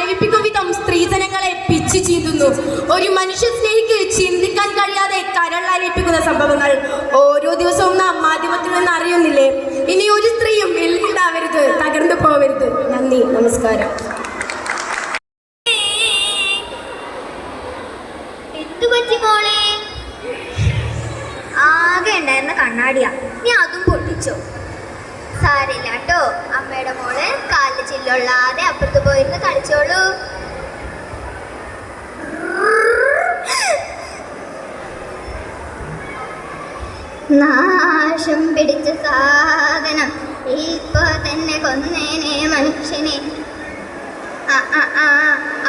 മരവിപ്പിക്കും വിധം സ്ത്രീജനങ്ങളെ പിച്ചു ചീന്തുന്നു. ഒരു മനുഷ്യ സ്നേഹിക്ക് ചിന്തിക്കാൻ കഴിയാതെ കരളരിപ്പിക്കുന്ന സംഭവങ്ങൾ ഓരോ ദിവസവും നാം മാധ്യമത്തിൽ നിന്ന് അറിയുന്നില്ലേ? ഇനി ഒരു സ്ത്രീയും ഇല്ലാണ്ടാവരുത്, തകർന്നു പോവരുത്. നന്ദി, നമസ്കാരം. ആകെ ഉണ്ടായിരുന്ന കണ്ണാടിയാ, നീ അതും പൊട്ടിച്ചോ? സാരില്ല കേട്ടോ, അമ്മയുടെ മോള് കാലിൽ ചില്ലുള്ളാതെ അപ്പുറത്ത് പോയിരുന്ന് കളിച്ചോളൂ. നാശം പിടിച്ച സാധനം ഇപ്പൊ തന്നെ കൊന്നേനെ മനുഷ്യനെ.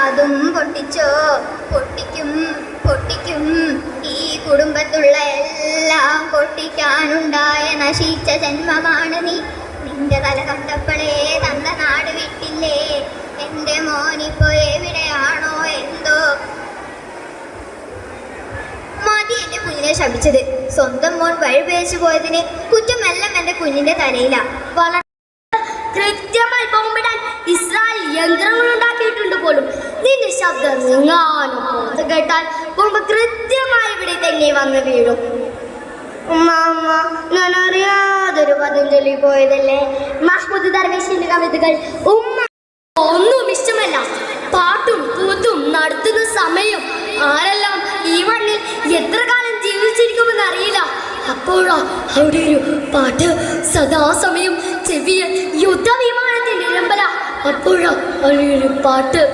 അതും പൊട്ടിച്ചോ? പൊട്ടിക്കും പൊട്ടിക്കും. ഈ കുടുംബത്തുള്ള എല്ലാം പൊട്ടിക്കാനുണ്ടായ നശിച്ച ജന്മമാണ് നീ. നിന്റെ തല കണ്ടപ്പോഴേ തന്ന നാട് വിട്ടില്ലേ? എൻ്റെ മോനിപ്പോ എവിടെയാണോ എന്തോ. മതി എൻ്റെ കുഞ്ഞിനെ ശപിച്ചത്. സ്വന്തം മോൻ വഴിപേച്ചു പോയതിന് കുറ്റമെല്ലാം എൻ്റെ കുഞ്ഞിന്റെ തലയിലാ. കൃത്യമായി ബോംബിടാൻ ഇസ്രായേൽ യന്ത്രങ്ങൾ ഉണ്ടാക്കിയിട്ടുണ്ട് പോലും. നിന്റെ ശബ്ദം നിങ്ങാനും പുറത്ത് കേട്ടാൽ ബോംബ് കൃത്യമായി ഇവിടെ തന്നെ വന്ന് വീഴും. ഞാൻ അറിയാതൊരു പദം ചൊല്ലി പോയതല്ലേ. മഹ്മൂദ് ദർവേഷിന്റെ കവിതകൾ ഒന്നും ഇഷ്ടമല്ല. പാട്ടും കൂത്തും നടത്തുന്ന സമയം ആരെല്ലാം ഈ മണ്ണിൽ എത്ര കാലം ജീവിച്ചിരിക്കുമെന്ന് അറിയില്ല. അപ്പോഴാ അവിടെ ഒരു പാട്ട് സദാസമയം ചെവിയ യുദ്ധവിമാനത്തിന്റെ ഇരമ്പല. അപ്പോഴാ ഒരു പാട്ട്.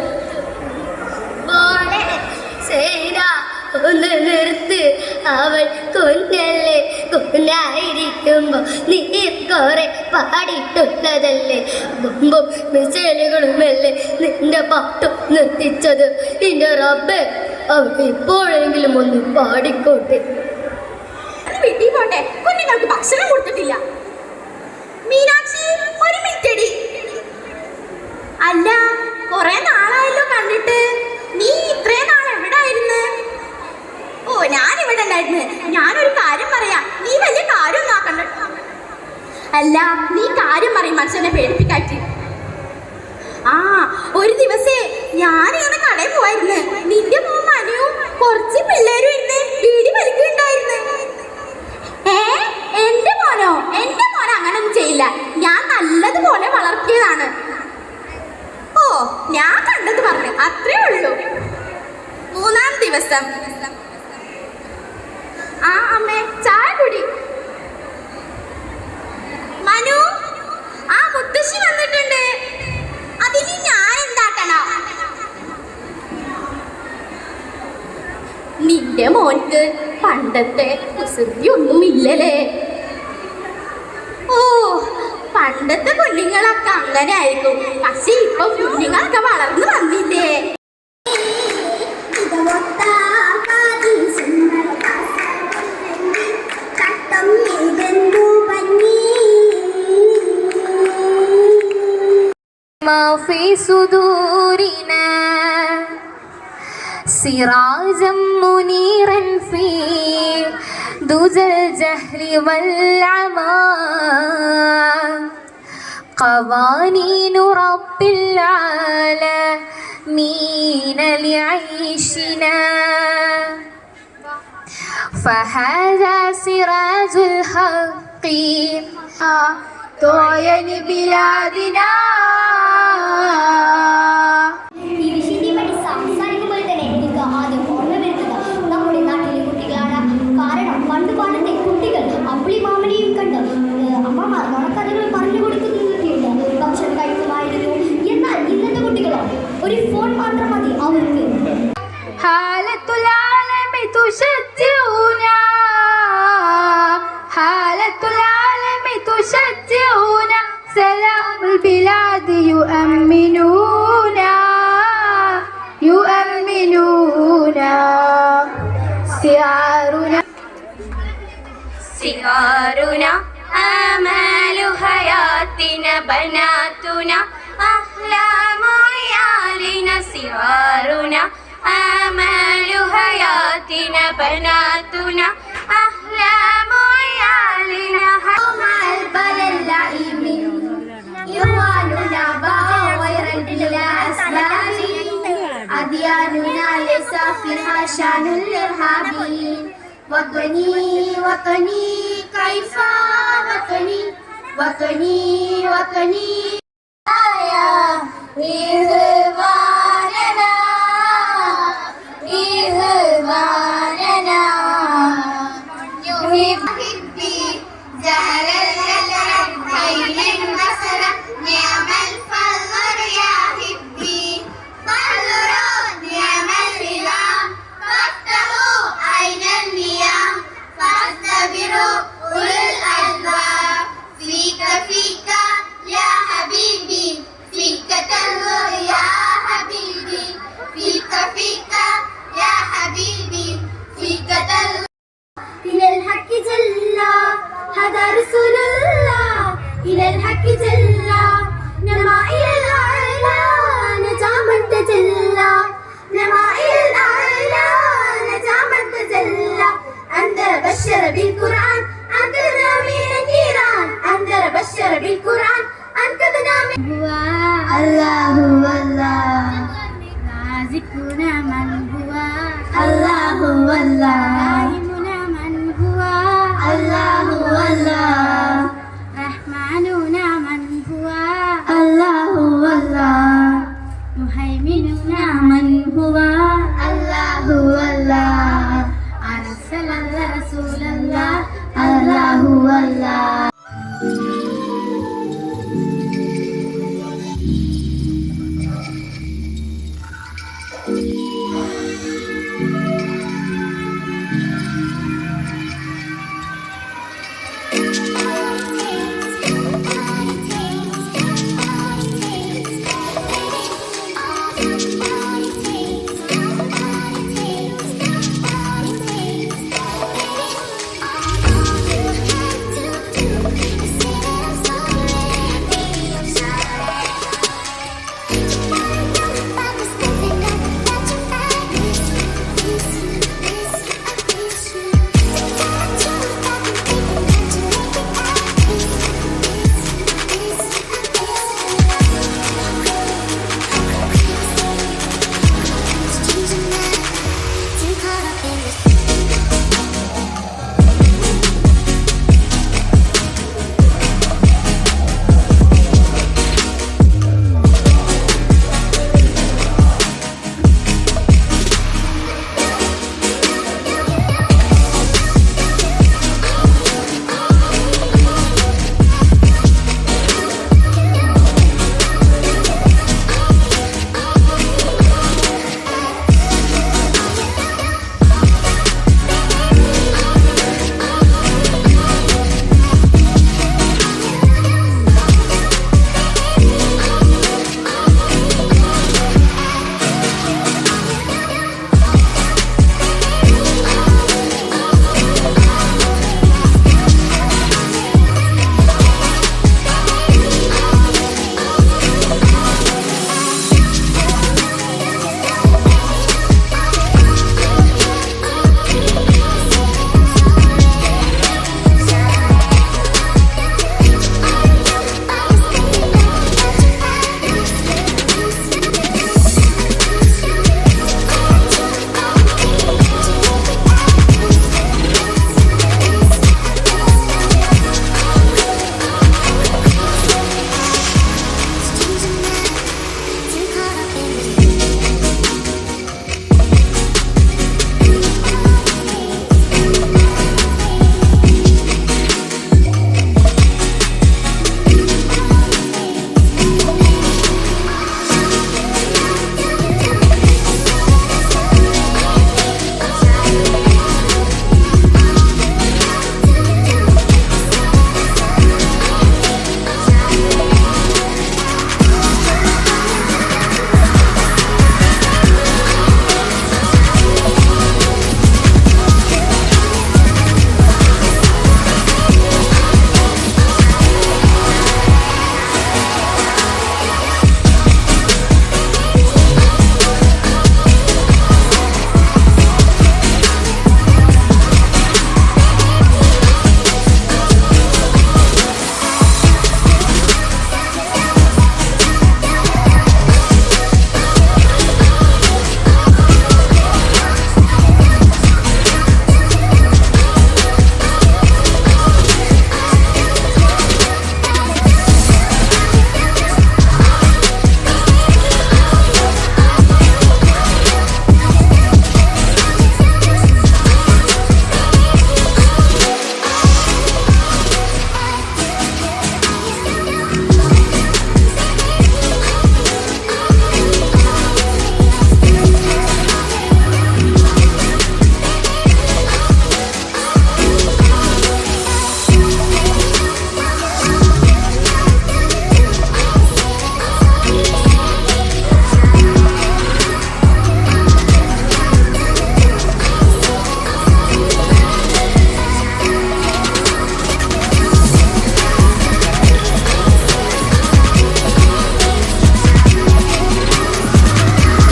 ഒന്ന് നിർത്ത്, അവൾ കുഞ്ഞല്ലേ, കുഞ്ഞായിരിക്കുമ്പോ നീ കുറെ പാടിയിട്ടുള്ളതല്ലേ. ബോംബും മിസൈലുകളുമല്ലേ നിന്റെ പാട്ടും നിർത്തിച്ചത്. നിന്റെ റബ്ബേ, അവൾ ഇപ്പോഴെങ്കിലും ഒന്ന് പാടിക്കോട്ടെ. വീട്ടിൽ പോട്ടെ, കുഞ്ഞുങ്ങൾക്ക് ഭക്ഷണം കൊടുത്തിട്ടില്ല. മീനാക്ഷി, ഒരു മിനിറ്റടി. അല്ല, കുറെ നാളായല്ലോ കണ്ടിട്ട്. നീ ഇത്രയും നാൾ എവിടായിരുന്നു? ഓ, ഞാനിവിടെ ഉണ്ടായിരുന്നു. ഞാനൊരു കാര്യം പറയാം, നീ വലിയ കാര്യം നോക്കണ്ട. അല്ല, നീ കാര്യം പറയും, മനുഷ്യനെ പേടിപ്പിക്കാറ്റി. ഒരു ദിവസേ ഞാനിങ്ങനെ കടയിൽ പോവായിരുന്നു. നിന്റെ മോൻ മനുവും കുറച്ച് പിള്ളേരും ഇരുന്ന് വീടി വലിക്കുന്നുണ്ടായിരുന്നു. എന്റെ മോനോ? എന്റെ മോൻ അങ്ങനൊന്നും ചെയ്യില്ല. ഞാൻ നല്ലതുപോലെ വളർത്തിയതാണ്. ഓ, ഞാൻ കണ്ടത് പറഞ്ഞു, അത്രേ ഉള്ളൂ. മൂന്നാം ദിവസം. അമ്മേ, ചായ കുടി. മനു, മുത്തശ്ശി വന്നിട്ടുണ്ട്. അതിന് ഞാൻ എന്താക്കണോ? നിന്റെ മോൻക്ക് പണ്ടത്തെ കുസൃതി ഒന്നുമില്ലല്ലേ? ഓ, പണ്ടത്തെ കുഞ്ഞുങ്ങളൊക്കെ അങ്ങനെ ആയിരിക്കും. പക്ഷെ ഇപ്പൊ കുഞ്ഞുങ്ങളൊക്കെ വളർന്നു വന്നില്ലേ? في صدورنا سراجا منيرا في دجى الجهل والعمى قوانين رب العالمين لعيشنا فهذا سراج الحق ضوء بلادنا. സംസാരിക്കുമ്പോൾ തന്നെ എനിക്ക് ആദ്യം ഓർമ്മ വരുന്നത് നമ്മുടെ നാട്ടിലെ കുട്ടികളാണ്. കാരണം പണ്ടുപാടത്തെ കുട്ടികൾ അപ്പിളി മാമനെയും കണ്ട് അമ്മമാർ നുണക്കഥകൾ പറഞ്ഞു കൊടുക്കുന്നുണ്ട്. ഭക്ഷണം കഴിക്കുമായിരുന്നു. എന്നാൽ ഇന്നത്തെ കുട്ടികളോ, ഒരു ഫോൺ മാത്രം മതി അവർക്ക്. سلام البلاد يؤمنونا صغارنا آمال حياتنا بناتنا أحلام عيالنا صغارنا آمال حياتنا بناتنا أحلام عيالنا مع البلد اللئيم يوالنا غير الأسباب أدياننا ليس فيها شان الإرهابيين وطني وطني كيف وطني وطني وطني يا إخواننا إخواننا يحبي زهر الخيل النصر نعم الفضل يا حبي فضل نعم الهلال فافتحوا عين النيام فاعتبروا أولي الألباب فيك فيك يا حبيبي فيك تنظر يا حبيبي فيك فيك يا حبيبي فيك تنظر إلى الحق جلا هذا رسول الله إلى الحق جلا نما إلى الأعلى نجا من تجلى نما إلى الأعلى نجا من تجلى أنذر بشر بالقرآن أنقذنا من النيران أنذر بشر بالقرآن أنقذنا من هو الله الله رازقنا من هو الله الله الله الله رحمننا من هو الله الله مهيمننا من هو الله الله أرسل رسول الله الله الله